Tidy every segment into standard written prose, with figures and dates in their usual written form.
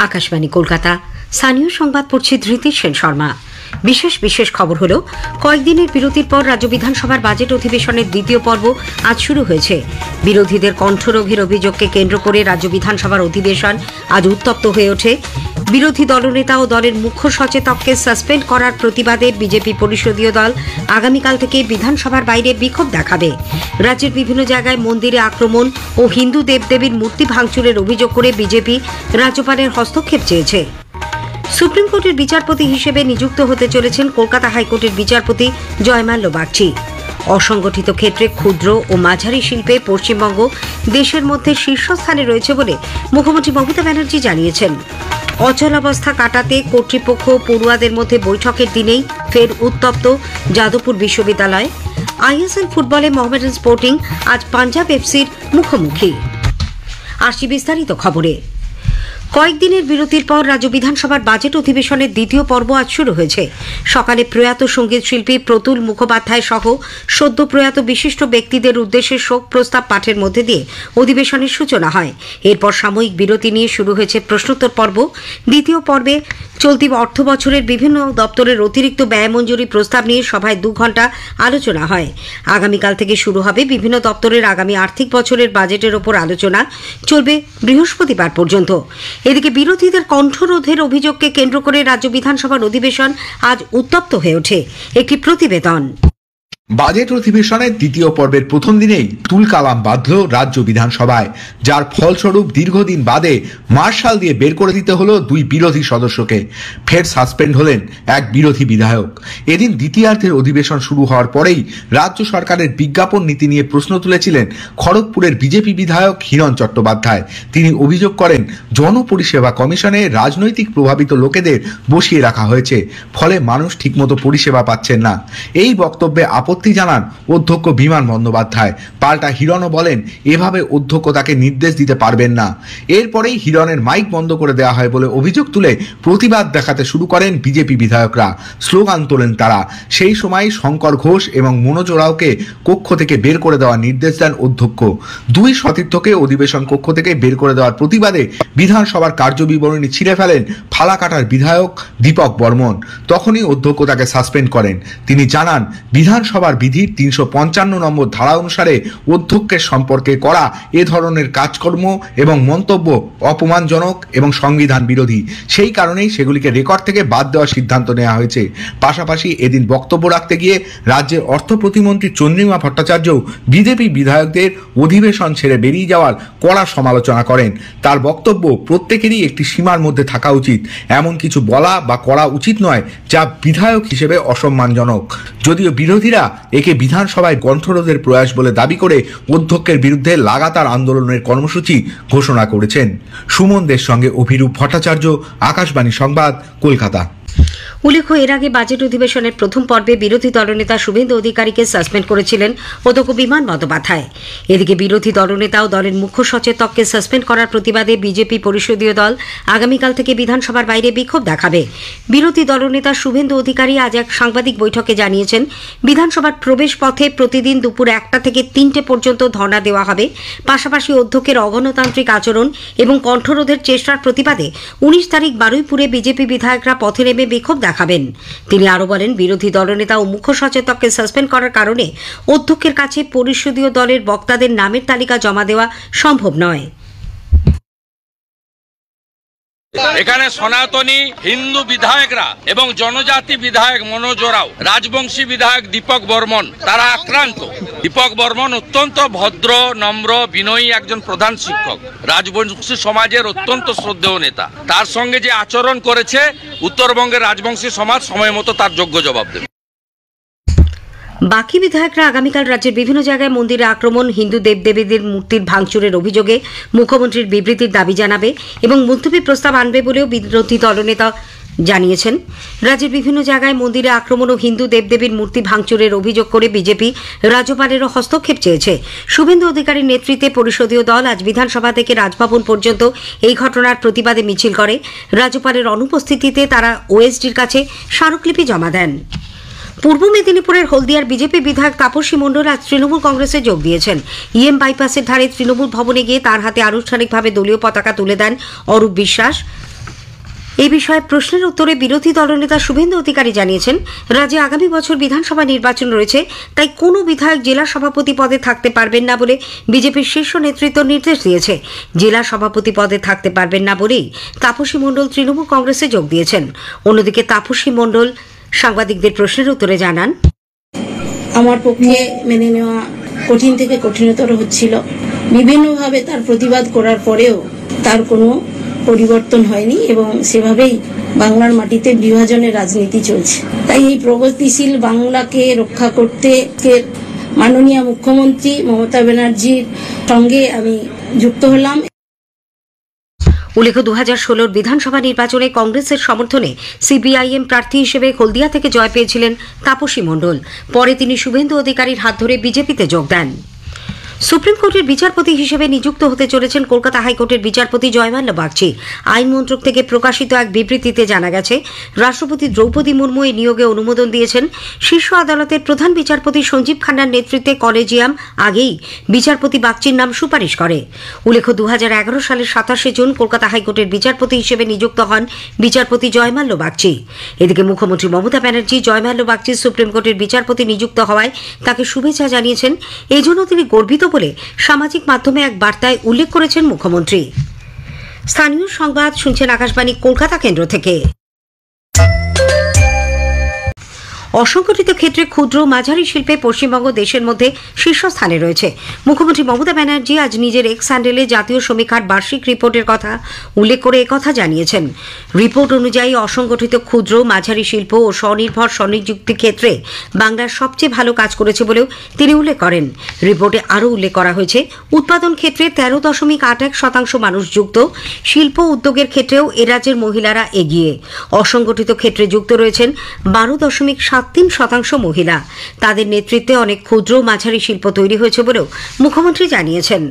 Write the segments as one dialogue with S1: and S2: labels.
S1: আকাশবাণী কলকাতা। স্থানীয় সংবাদ পড়ছি ধৃতি সেন শর্মা। বিশেষ খবর হলো, কয়েকদিনের বিরতির পর রাজ্য বিধানসভার বাজেট অধিবেশনের দ্বিতীয় পর্ব আজ শুরু হয়েছে। বিরোধীদের কণ্ঠরোধের অভিযোগকে কেন্দ্র করে রাজ্য বিধানসভার অধিবেশন আজ উত্তপ্ত হয়ে ওঠে। বিরোধী দলনেতা ও দলের মুখ্য সচেতককে সাসপেন্ড করার প্রতিবাদে বিজেপি পরিষদীয় দল আগামীকাল থেকে বিধানসভার বাইরে বিক্ষোভ দেখাবে। রাজ্যের বিভিন্ন জায়গায় মন্দিরে আক্রমণ ও হিন্দু দেবদেবীর মূর্তি ভাঙচুরের অভিযোগ করে বিজেপি রাজ্যপালের হস্তক্ষেপ চেয়েছে। সুপ্রিম কোর্টের বিচারপতি হিসেবে নিযুক্ত হতে চলেছেন কলকাতা হাইকোর্টের বিচারপতি জয়মাল্য বাগচি। অসংগঠিত ক্ষেত্রে ক্ষুদ্র ও মাঝারি শিল্পে পশ্চিমবঙ্গ দেশের মধ্যে শীর্ষস্থানে রয়েছে বলে মুখ্যমন্ত্রী মমতা ব্যানার্জি জানিয়েছেন। অচলাবস্থা কাটাতে কর্তৃপক্ষ পড়ুয়াদের মধ্যে বৈঠকের দিনেই ফের উত্তপ্ত যাদবপুর বিশ্ববিদ্যালয়। আইএসএল ফুটবলে মোহামেডান স্পোর্টিং আজ পাঞ্জাব এফসির মুখোমুখি। আসছি বিস্তারিত খবরে। কয়েকদিনের বিরতির পর রাজ্য বিধানসভার বাজেট অধিবেশনের দ্বিতীয় পর্ব আজ শুরু হয়েছে। সকালে প্রয়াত সঙ্গীত শিল্পী প্রতুল মুখোপাধ্যায় সহ সদ্য প্রয়াত বিশিষ্ট ব্যক্তিদের উদ্দেশ্যে শোক প্রস্তাব পাঠের মধ্যে দিয়ে অধিবেশনের সূচনা হয়। এরপর সাময়িক বিরতি নিয়ে শুরু হয়েছে প্রশ্নোত্তর পর্ব। দ্বিতীয় পর্বে চলতি অর্থ বছরের বিভিন্ন দপ্তরের অতিরিক্ত ব্যয় মঞ্জুরি প্রস্তাব নিয়ে সভায় 2 ঘণ্টা আলোচনা হয়। আগামীকাল থেকে শুরু হবে বিভিন্ন দপ্তরের আগামী আর্থিক বছরের বাজেটের ওপর আলোচনা, চলবে বৃহস্পতিবার পর্যন্ত। এদিকে বিরোধীদের কণ্ঠরোধের অভিযোগকে কেন্দ্র করে রাজ্য বিধানসভার অধিবেশন আজ উত্তপ্ত হয়ে ওঠে। একটি প্রতিবেদন।
S2: বাজেট অধিবেশনের দ্বিতীয় পর্বের প্রথম দিনেই তুলকালাম বাঁধল রাজ্য বিধানসভায়, যার ফলস্বরূপ দীর্ঘদিন বাদে মার্শাল দিয়ে বের করে দিতে হলো 2 বিরোধী সদস্যকে। ফের সাসপেন্ড হলেন এক বিরোধী বিধায়ক। এদিন দ্বিতীয়ার্ধের অধিবেশন শুরু হওয়ার পরেই রাজ্য সরকারের বিজ্ঞাপন নীতি নিয়ে প্রশ্ন তুলেছিলেন খড়গপুরের বিজেপি বিধায়ক হিরণ চট্টোপাধ্যায়। তিনি অভিযোগ করেন, জনপরিষেবা কমিশনে রাজনৈতিক প্রভাবিত লোকেদের বসিয়ে রাখা হয়েছে, ফলে মানুষ ঠিকমতো পরিষেবা পাচ্ছেন না। এই বক্তব্যে আপত্তি জানান অধ্যক্ষ বিমান বন্দ্যোপাধ্যায়। পাল্টা হিরণও বলেন, এভাবে অধ্যক্ষ তাকে নির্দেশ দিতে পারবেন না। এরপরেই হিরণের মাইক বন্ধ করে দেওয়া হয় বলে অভিযোগ তুলে প্রতিবাদ দেখাতে শুরু করেন বিজেপি বিধায়করা। স্লোগান তোলেন তারা। সেই সময় শঙ্কর ঘোষ এবং মনোজ ওরাওকে কক্ষ থেকে বের করে দেওয়ার নির্দেশ দেন অধ্যক্ষ। 2 সতীর্থকে অধিবেশন কক্ষ থেকে বের করে দেওয়ার প্রতিবাদে বিধানসভার কার্যবিবরণী ছিঁড়ে ফেলেন ফালাকাটার বিধায়ক দীপক বর্মন। তখনই অধ্যক্ষ তাকে সাসপেন্ড করেন। তিনি জানান, বিধানসভার বিধির 355 নম্বর ধারা অনুসারে অধ্যক্ষের সম্পর্কে করা এ ধরনের কাজকর্ম এবং মন্তব্য অপমানজনক এবং সংবিধান বিরোধী। সেই কারণেই সেগুলিকে রেকর্ড থেকে বাদ দেওয়ার সিদ্ধান্ত নেওয়া হয়েছে। পাশাপাশি এদিন বক্তব্য রাখতে গিয়ে রাজ্যের অর্থ প্রতিমন্ত্রী চন্দ্রিমা ভট্টাচার্যও বিজেপি বিধায়কদের অধিবেশন ছেড়ে বেরিয়ে যাওয়ার কড়া সমালোচনা করেন। তার বক্তব্য, প্রত্যেকেরই একটি সীমার মধ্যে থাকা উচিত, এমন কিছু বলা বা করা উচিত নয় যা বিধায়ক হিসেবে অসম্মানজনক। যদিও বিরোধীরা একে বিধানসভায় কণ্ঠরোধের প্রয়াস বলে দাবি করে অধ্যক্ষের বিরুদ্ধে লাগাতার আন্দোলনের কর্মসূচি ঘোষণা করেছেন। সুমনদের সঙ্গে অভিরূপ ভট্টাচার্য, আকাশবাণী সংবাদ, কলকাতা।
S1: উল্লেখ্য, এর আগে বাজেট অধিবেশনের প্রথম পর্বে বিরোধী দলনেতা শুভেন্দু অধিকারীকে সাসপেন্ড করেছিলেন অধ্যক্ষ বিমান বন্দ্যোপাধ্যায়। এদিকে বিরোধী দলনেতা ও দলের মুখ্য সচেতককে সাসপেন্ড করার প্রতিবাদে বিজেপি পরিষদীয় দল আগামীকাল থেকে বিধানসভার বাইরে বিক্ষোভ দেখাবে। বিরোধী দলনেতা শুভেন্দু অধিকারী আজ এক সাংবাদিক বৈঠকে জানিয়েছেন, বিধানসভার প্রবেশ পথে প্রতিদিন দুপুর 1টা থেকে 3টে পর্যন্ত ধর্ণা দেওয়া হবে। পাশাপাশি অধ্যক্ষের অগণতান্ত্রিক আচরণ এবং কণ্ঠরোধের চেষ্টার প্রতিবাদে 19 তারিখ বারুইপুরে বিজেপি বিধায়করা পথে নেমে বিক্ষোভ দেখাবেন। তিনি আরও বলেন, বিরোধী দলনেতা ও মুখ্য সচেতককে সাসপেন্ড করার কারণে অধ্যক্ষের কাছে পরিষদীয় দলের বক্তাদের নামের তালিকা জমা দেওয়া সম্ভব নয়।
S3: এখানে সনাতনী হিন্দু বিধায়করা এবং জনজাতি বিধায়ক মনোজ ওরাও, রাজবংশী বিধায়ক দীপক বর্মন, তারা আক্রান্ত। দীপক বর্মন অত্যন্ত ভদ্র, নম্র, বিনয়ী একজন প্রধান শিক্ষক, রাজবংশী সমাজের অত্যন্ত শ্রদ্ধেয় নেতা। তার সঙ্গে যে আচরণ করেছে উত্তরবঙ্গের রাজবংশী সমাজ সময় মতো তার যোগ্য জবাব দেবে।
S1: বাকি বিধায়করা আগামীকাল রাজ্যের বিভিন্ন জায়গায় মন্দিরে আক্রমণ, হিন্দু দেবদেবীদের মূর্তির ভাঙচুরের অভিযোগে মুখ্যমন্ত্রীর বিবৃতির দাবি জানাবে এবং মুলতবি প্রস্তাব আনবে বলেও বিরোধী দলনেতা জানিয়েছেন। রাজ্যের বিভিন্ন জায়গায় মন্দিরে আক্রমণ ও হিন্দু দেবদেবীর মূর্তি ভাঙচুরের অভিযোগ করে বিজেপি রাজ্যপালেরও হস্তক্ষেপ চেয়েছে। শুভেন্দু অধিকারীর নেতৃত্বে পরিষদীয় দল আজ বিধানসভা থেকে রাজভবন পর্যন্ত এই ঘটনার প্রতিবাদে মিছিল করে। রাজ্যপালের অনুপস্থিতিতে তারা ওএসডির কাছে স্মারকলিপি জমা দেন। পূর্ব মেদিনীপুরের হলদিয়ার বিজেপি বিধায়ক তাপসী মণ্ডল আজ তৃণমূল কংগ্রেসে যোগ দিয়েছেন। ইএম বাইপাসের ধারে তৃণমূল ভবনে গিয়ে তার হাতে আনুষ্ঠানিকভাবে দলীয় পতাকা তুলে দেন অরূপ বিশ্বাস। এই বিষয়ে প্রশ্নের উত্তরে বিরোধী দলনেতা শুভেন্দু অধিকারী জানিয়েছেন, রাজ্যে আগামী বছর বিধানসভা নির্বাচন রয়েছে, তাই কোনো বিধায়ক জেলা সভাপতি পদে থাকতে পারবেন না বলে বিজেপির শীর্ষ নেতৃত্ব নির্দেশ দিয়েছে। জেলা সভাপতি পদে থাকতে পারবেন না বলেই তাপসী মণ্ডল তৃণমূল কংগ্রেসে যোগ দিয়েছেন। অন্যদিকে তাপসী মণ্ডল সাংবাদিকদের প্রশ্নের উত্তরে জানান,
S4: আমার পক্ষে মেনে নেওয়া কঠিন থেকে কঠিনতর হচ্ছিল। বিভিন্নভাবে তার প্রতিবাদ করার পরেও তার কোনো পরিবর্তন হয়নি এবং সেভাবেই বাংলার মাটিতে বিভাজনের রাজনীতি চলছে। তাই এই প্রগতিশীল বাংলাকে রক্ষা করতে মাননীয় মুখ্যমন্ত্রী মমতা ব্যানার্জির সঙ্গে আমি যুক্ত হলাম।
S1: উল্লেখ্য, 2016 বিধানসভা নির্বাচনে কংগ্রেসের সমর্থনে সিপিআইএম প্রার্থী হিসেবে হলদিয়া থেকে জয় পেয়েছিলেন তাপসী মণ্ডল। পরে তিনি শুভেন্দু অধিকারীর হাত ধরে বিজেপিতে যোগ দেন। সুপ্রিম কোর্টের বিচারপতি হিসেবে নিযুক্ত হতে চলেছেন কলকাতা হাইকোর্টের বিচারপতি জয়মাল্য বাগচি। আইন মন্ত্রক থেকে প্রকাশিত এক বিবৃতিতে জানা গেছে, রাষ্ট্রপতি দ্রৌপদী মুর্মু এই নিয়োগে অনুমোদন দিয়েছেন। শীর্ষ আদালতের প্রধান বিচারপতি সঞ্জীব খান্নার নেতৃত্বে কলেজিয়াম আগেই বিচারপতি বাগচির নাম সুপারিশ করে। উল্লেখ্য, 2011 সালের 27শে জুন কলকাতা হাইকোর্টের বিচারপতি হিসেবে নিযুক্ত হন বিচারপতি জয়মাল্য বাগচি। এদিকে মুখ্যমন্ত্রী মমতা ব্যানার্জি জয়মাল্য বাগচি সুপ্রিম কোর্টের বিচারপতি নিযুক্ত হওয়ায় তাকে শুভেচ্ছা জানিয়েছেন। এই জন্য তিনি গর্বিত বলে সামাজিক মাধ্যমে এক বার্তায় উল্লেখ করেছেন মুখ্যমন্ত্রী। স্থানীয় সংবাদ শুনছেন আকাশবাণী কলকাতা কেন্দ্র থেকে। অসংগঠিত ক্ষেত্রে ক্ষুদ্র মাঝারি শিল্পে পশ্চিমবঙ্গ দেশের মধ্যে শীর্ষস্থানে রয়েছে। মুখ্যমন্ত্রী মমতা ব্যানার্জি আজ নিজের এক্স হ্যান্ডেলে জাতীয় সমীক্ষার বার্ষিক রিপোর্টের কথা উল্লেখ করে একথা জানিয়েছেন। রিপোর্ট অনুযায়ী অসংগঠিত ক্ষুদ্র মাঝারি শিল্প ও স্বনির্ভর স্বনিযুক্তি ক্ষেত্রে বাংলার সবচেয়ে ভালো কাজ করেছে বলেও তিনি উল্লেখ করেন। রিপোর্টে আরও উল্লেখ করা হয়েছে, উৎপাদন ক্ষেত্রে 13.81% মানুষ যুক্ত। শিল্প উদ্যোগের ক্ষেত্রেও এ রাজ্যের মহিলারা এগিয়ে। অসংগঠিত ক্ষেত্রে যুক্ত রয়েছেন 12.73% মহিলা। তাদের নেতৃত্বে অনেক ক্ষুদ্র মাঝারি শিল্প তৈরি হয়েছে বলেও মুখ্যমন্ত্রী জানিয়েছেন।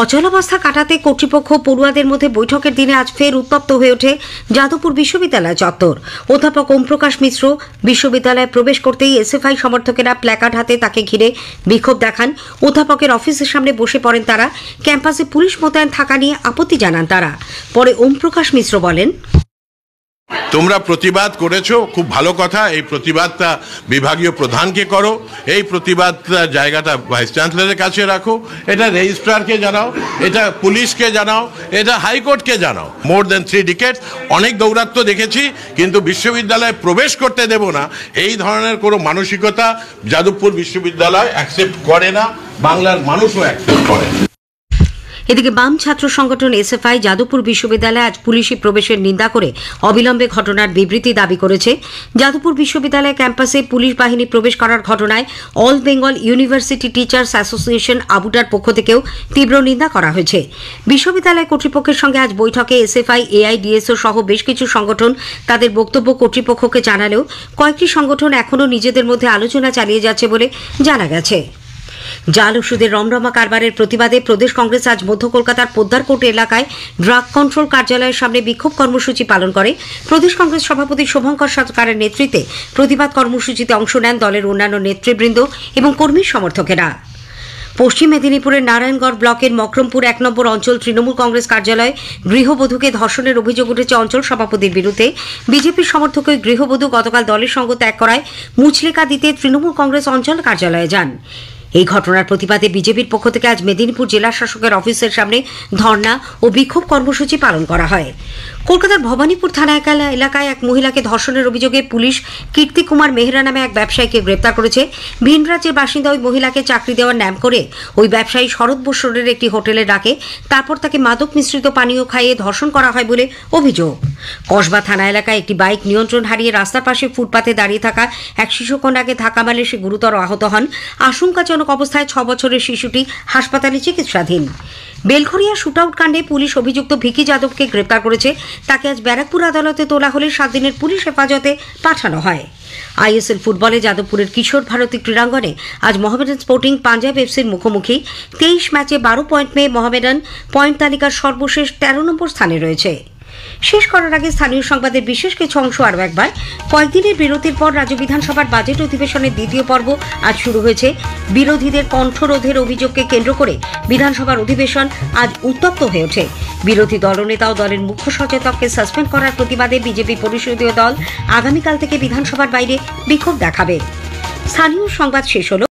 S1: অচলাবস্থা কাটাতে কর্তৃপক্ষ পড়ুয়াদের মধ্যে বৈঠকের দিনে আজ ফের উত্তপ্ত হয়ে ওঠে যাদবপুর বিশ্ববিদ্যালয় চত্বর। অধ্যাপক ওমপ্রকাশ মিশ্র বিশ্ববিদ্যালয়ে প্রবেশ করতেই এসএফআই সমর্থকেরা প্ল্যাকার্ড হাতে তাকে ঘিরে বিক্ষোভ দেখান। অধ্যাপকের অফিসের সামনে বসে পড়েন তারা। ক্যাম্পাসে পুলিশ মোতায়েন থাকা নিয়ে আপত্তি জানান তারা। পরে ওমপ্রকাশ মিশ্র বলেন,
S5: তোমরা প্রতিবাদ করেছো, খুব ভালো কথা। এই প্রতিবাদটা বিভাগীয় প্রধানকে করো, এই প্রতিবাদটা জায়গাটা ভাইস চ্যান্সেলরের কাছে রাখো, এটা রেজিস্ট্রারকে জানাও, এটা পুলিশকে জানাও, এটা হাইকোর্টকে জানাও। মোর দেন 3 ডিকেডস অনেক দৌরাত্ম দেখেছি, কিন্তু বিশ্ববিদ্যালয়ে প্রবেশ করতে দেব না এই ধরনের কোনো মানসিকতা যাদবপুর বিশ্ববিদ্যালয় অ্যাকসেপ্ট করে না, বাংলার মানুষও অ্যাকসেপ্ট করে না।
S1: এদিকে বাম ছাত্র সংগঠন এসএফআই যাদবপুর বিশ্ববিদ্যালয়ে আজ পুলিশি প্রবেশের নিন্দা করে অবিলম্বে ঘটনার বিবৃতি দাবি করেছে। যাদবপুর বিশ্ববিদ্যালয় ক্যাম্পাসে পুলিশ বাহিনী প্রবেশ করার ঘটনায় all Bengal university teachers association আবুটার পক্ষ থেকেও তীব্র নিন্দা করা হয়েছে। বিশ্ববিদ্যালয় কর্তৃপক্ষের সঙ্গে আজ বৈঠকে এসএফআই, এআইডিএসও সহ বেশ কিছু সংগঠন তাদের বক্তব্য কর্তৃপক্ষকে জানালেও কয়েকটি সংগঠন এখনও নিজেদের মধ্যে আলোচনা চালিয়ে যাচ্ছে বলে জানা গেছে। জাল ওষুধের রমরমা কারবারের প্রতিবাদে প্রদেশ কংগ্রেস আজ মধ্য কলকাতার পোদ্দারকোট এলাকায় ড্রাগ কন্ট্রোল কার্যালয়ের সামনে বিক্ষোভ কর্মসূচি পালন করে। প্রদেশ কংগ্রেস সভাপতি শুভঙ্কর সরকারের নেতৃত্বে প্রতিবাদ কর্মসূচিতে অংশ নেন দলের অন্যান্য নেতৃবৃন্দ এবং কর্মী সমর্থকেরা। পশ্চিম মেদিনীপুরের নারায়ণগড় ব্লকের মকরমপুর 1 নম্বর অঞ্চল তৃণমূল কংগ্রেস কার্যালয়ে গৃহবধূকে ধর্ষণের অভিযোগ উঠেছে অঞ্চল সভাপতির বিরুদ্ধে। বিজেপির সমর্থক ওই গৃহবধূ গতকাল দলের সঙ্গ ত্যাগ করায় মুচলেকা দিতে তৃণমূল কংগ্রেস অঞ্চল কার্যালয়ে যান। এই ঘটনার প্রতিবাদে বিজেপির পক্ষ থেকে আজ মেদিনীপুর জেলা শাসকের অফিসের সামনে ধর্ণা ও বিক্ষোভ কর্মসূচি পালন করা হয়। কলকাতার ভবানীপুর থানা এলাকায় এক মহিলাকে ধর্ষণের অভিযোগে পুলিশ কীর্তি কুমার মেহরা নামে এক ব্যবসায়ীকে গ্রেপ্তার করেছে। ভিন রাজ্যের বাসিন্দা ওই মহিলাকে চাকরি দেওয়ার নাম করে ওই ব্যবসায়ী শরৎ বৎসরের একটি হোটেলে ডাকে, তারপর তাকে মাদক মিশ্রিত পানীয় খাইয়ে ধর্ষণ করা হয় বলে অভিযোগ। কসবা থানা এলাকায় একটি বাইক নিয়ন্ত্রণ হারিয়ে রাস্তার পাশে ফুটপাতে দাঁড়িয়ে থাকা এক শিশুকন্যাকে ধাক্কা মারলে সে গুরুতর আহত হন। আশঙ্কাজনক অবস্থায় 6 বছরের শিশুটি হাসপাতালে চিকিৎসাধীন। বেলঘরিয়া শুটআউট কাণ্ডে পুলিশ অভিযুক্ত ভিকি যাদবকে গ্রেপ্তার করেছে। তাকে আজ ব্যারাকপুর আদালতে তোলা হলে 7 দিনের পুলিশ হেফাজতে পাঠানো হয়। আইএসএল ফুটবলে যাদবপুরের কিশোর ভারতী ক্রীড়াঙ্গনে আজ মোহামেডান স্পোর্টিং পাঞ্জাব এফসির মুখোমুখি। 23 ম্যাচে 12 পয়েন্ট পেয়ে মোহামেডান পয়েন্ট তালিকার সর্বশেষ 13 নম্বর স্থানে রয়েছে। শেষ করার আগে স্থানীয় সংবাদের বিশেষ কিছু অংশ আরও একবার। কয়েকদিনের বিরতির পর রাজ্য বিধানসভার বাজেট অধিবেশনের দ্বিতীয় পর্ব আজ শুরু হয়েছে। বিরোধীদের কণ্ঠরোধের অভিযোগকে কেন্দ্র করে বিধানসভার অধিবেশন আজ উত্তপ্ত হয়ে ওঠে। বিরোধী দলনেতা ও দলের মুখ্য সচেতককে সাসপেন্ড করার প্রতিবাদে বিজেপি পরিষদীয় দল আগামীকাল থেকে বিধানসভার বাইরে বিক্ষোভ দেখাবে। স্থানীয় সংবাদ শেষ হল।